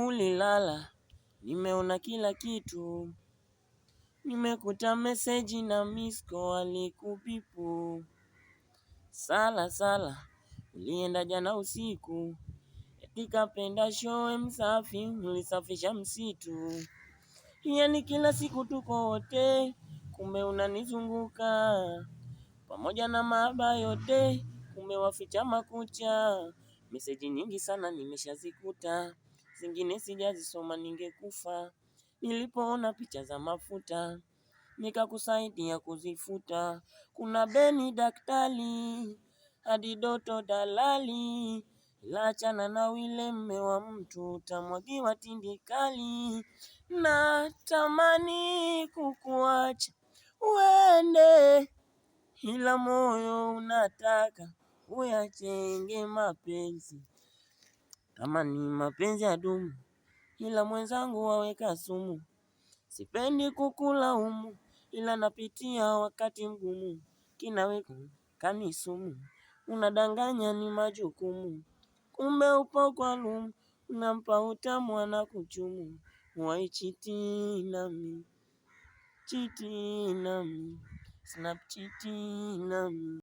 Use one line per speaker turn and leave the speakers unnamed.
ulilala, nimeona kila kitu, nimekuta meseji na misko alikupipu. Sala, ulienda jana usiku, nikapenda showe msafi, ulisafisha msitu. Yani kila siku tuko wote, kumbe unanizunguka, pamoja na mahaba yote, kumbe waficha makucha. Meseji nyingi sana nimeshazikuta, zingine sijazisoma ningekufa. Nilipoona picha za mafuta, nikakusaidia kuzifuta. Kuna Beni daktari, hadi Doto dalali, ila achana na wile mme wa mtu, utamwagiwa tindikali. Natamani kukuacha uende, ila moyo unataka uyachenge mapenzi. Kama ni mapenzi ya dumu, ila mwenzangu waweka sumu. Sipendi kukulaumu, ila napitia wakati mgumu. Kinaweko kanisumu, unadanganya ni majukumu, kumbe upo kwa lumu, unampa utamu anakuchumu. Why cheating on me, snap cheating on me.